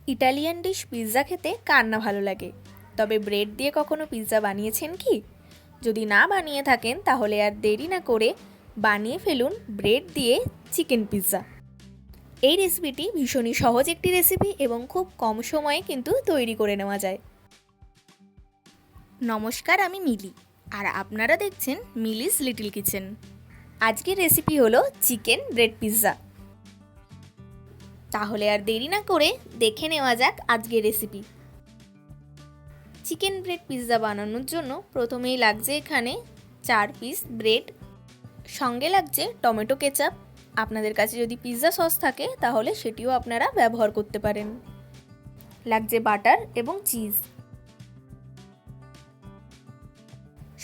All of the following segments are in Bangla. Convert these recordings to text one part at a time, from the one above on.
ইটালিয়ান ডিশ পিৎজা খেতে কার না ভালো লাগে, তবে ব্রেড দিয়ে কখনো পিৎজা বানিয়েছেন কি? যদি না বানিয়ে থাকেন তাহলে আর দেরি না করে বানিয়ে ফেলুন ব্রেড দিয়ে চিকেন পিৎজা। এই রেসিপিটি ভীষণই সহজ একটি রেসিপি এবং খুব কম সময়ে কিন্তু তৈরি করে নেওয়া যায়। নমস্কার, আমি মিলি আর আপনারা দেখছেন মিলিস লিটল কিচেন। আজকের রেসিপি হলো চিকেন ব্রেড পিৎজা। তাহলে আর দেরি না করে দেখে নেওয়া যাক আজকের রেসিপি। চিকেন ব্রেড পিৎজা বানানোর জন্য প্রথমেই লাগছে এখানে 4 পিস ব্রেড, সঙ্গে লাগছে টমেটো কেচাপ। আপনাদের কাছে যদি পিৎজা সস থাকে তাহলে সেটিও আপনারা ব্যবহার করতে পারেন। লাগছে বাটার এবং চিজ,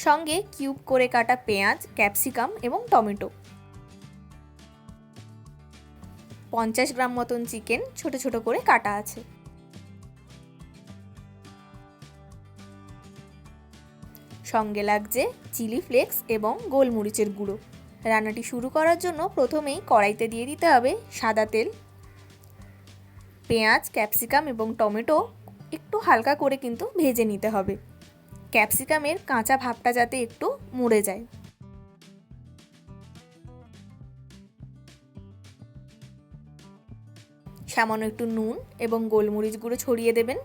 সঙ্গে কিউব করে কাটা পেঁয়াজ, ক্যাপসিকাম এবং টমেটো। 50 গ্রাম মতন চিকেন ছোট ছোট করে কাটা আছে। সঙ্গে লাগছে চিলি ফ্লেক্স এবং গোলমরিচের গুঁড়ো। রান্নাটি শুরু করার জন্য প্রথমেই কড়াইতে দিয়ে দিতে হবে সাদা তেল। পেঁয়াজ, ক্যাপসিকাম এবং টমেটো একটু হালকা করে কিন্তু ভেজে নিতে হবে, ক্যাপসিকামের কাঁচা ভাবটা যাতে একটু মরে যায়। সামান্য একটু নুন এবং গোলমরিচ গুঁড়ো ছড়িয়ে দেবেন।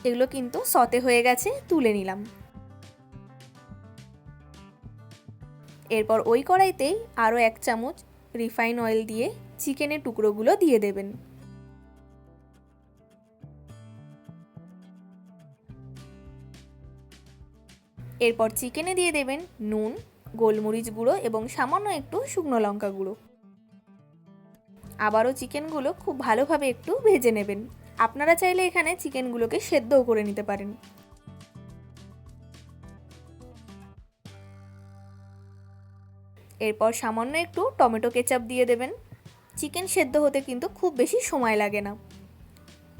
এগুলো কিন্তু সতে হয়ে গেছে, তুলে নিলাম। এরপর ওই কড়াইতেই আরও 1 চামচ রিফাইন অয়েল দিয়ে চিকেনের টুকরোগুলো দিয়ে দেবেন। এরপর চিকেনে দিয়ে দেবেন নুন, গোলমরিচ গুঁড়ো এবং সামান্য একটু শুকনো লঙ্কা গুঁড়ো। আবারও চিকেনগুলো খুব ভালোভাবে একটু ভেজে নেবেন। আপনারা চাইলে এখানে চিকেনগুলোকে সেদ্ধও করে নিতে পারেন। এরপর সামান্য একটু টমেটো কেচাপ দিয়ে দেবেন। চিকেন সেদ্ধ হতে কিন্তু খুব বেশি সময় লাগে না।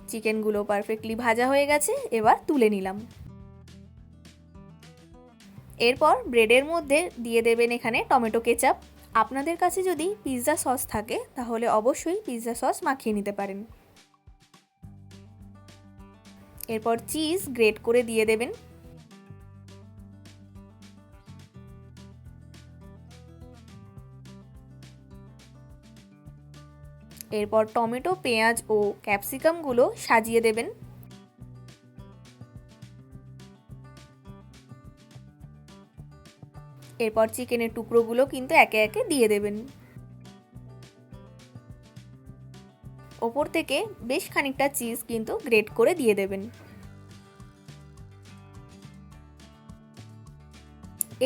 চিকেনগুলো পারফেক্টলি ভাজা হয়ে গেছে, এবার তুলে নিলাম। এরপর ব্রেডের মধ্যে দিয়ে দেবেন এখানে টমেটো কেচাপ। আপনাদের কাছে যদি পিৎজা সস থাকে তাহলে অবশ্যই পিৎজা সস মাখিয়ে নিতে পারেন। এরপর চিজ গ্রেট করে দিয়ে দেবেন। এরপর টমেটো, পেঁয়াজ ও ক্যাপসিকামগুলো সাজিয়ে দেবেন। এরপর চিকেনের টুকরোগুলো কিন্তু একে একে দিয়ে দেবেন। ওপর থেকে বেশ খানিকটা চিজ কিন্তু গ্রেট করে দিয়ে দেবেন।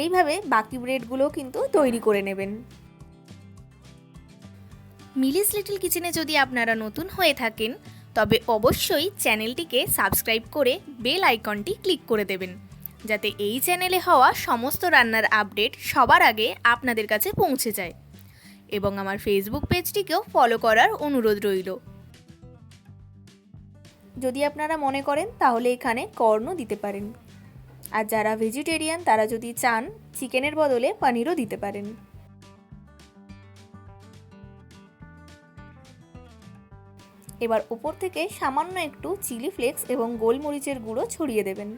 এইভাবে বাকি ব্রেডগুলো কিন্তু তৈরি করে নেবেন। মিলিস লিটল কিচেনে যদি আপনারা নতুন হয়ে থাকেন তবে অবশ্যই চ্যানেলটিকে সাবস্ক্রাইব করে বেল আইকনটি ক্লিক করে দেবেন, যাতে এই চ্যানেলে হওয়া সমস্ত রান্নার আপডেট সবার আগে আপনাদের কাছে পৌঁছে যায়। এবং আমার ফেসবুক পেজটিকেও ফলো করার অনুরোধ রইল। যদি আপনারা মনে করেন তাহলে এখানে কর্নও দিতে পারেন, আর যারা ভেজিটেরিয়ান তারা যদি চান চিকেনের বদলে পনিরও দিতে পারেন। এবার উপর থেকে সামান্য একটু চিলি ফ্লেক্স এবং গোলমরিচের গুঁড়ো ছড়িয়ে দেবেন।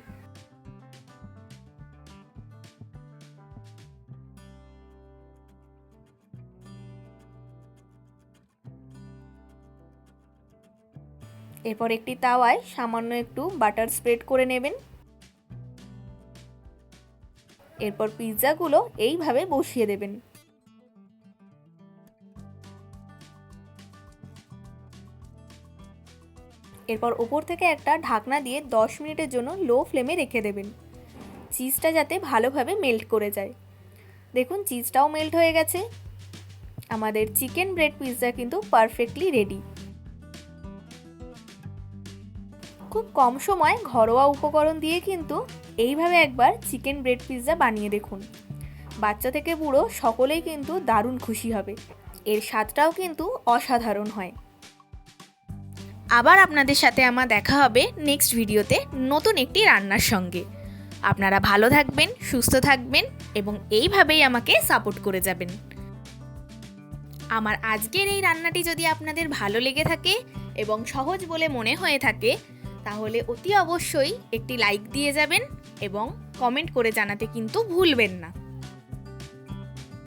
এরপর একটি তাওয়ায় সামান্য একটু বাটার স্প্রেড করে নেবেন। এরপর পিৎজাগুলো এইভাবে বসিয়ে দেবেন। এরপর ওপর থেকে একটা ঢাকনা দিয়ে 10 মিনিটের জন্য লো ফ্লেমে রেখে দেবেন, চিজটা যাতে ভালোভাবে মেল্ট করে যায়। দেখুন চিজটাও মেল্ট হয়ে গেছে। আমাদের চিকেন ব্রেড পিৎজা কিন্তু পারফেক্টলি রেডি। খুব কম সময় ঘরোয়া উপকরণ দিয়ে কিন্তু এইভাবে একবার চিকেন ব্রেড পিৎজা বানিয়ে দেখুন। বাচ্চা থেকে বুড়ো সকলেই কিন্তু দারুণ খুশি হবে। এর স্বাদটাও কিন্তু অসাধারণ হয়। আবার আপনাদের সাথে আমার দেখা হবে নেক্সট ভিডিওতে নতুন একটি রান্নার সঙ্গে। আপনারা ভালো থাকবেন, সুস্থ থাকবেন এবং এইভাবেই আমাকে সাপোর্ট করে যাবেন। আমার আজকের এই রান্নাটি যদি আপনাদের ভালো লেগে থাকে এবং সহজ বলে মনে হয়ে থাকে, তাহলে অতি অবশ্যই একটি লাইক দিয়ে যাবেন এবং কমেন্ট করে জানাতে কিন্তু ভুলবেন না।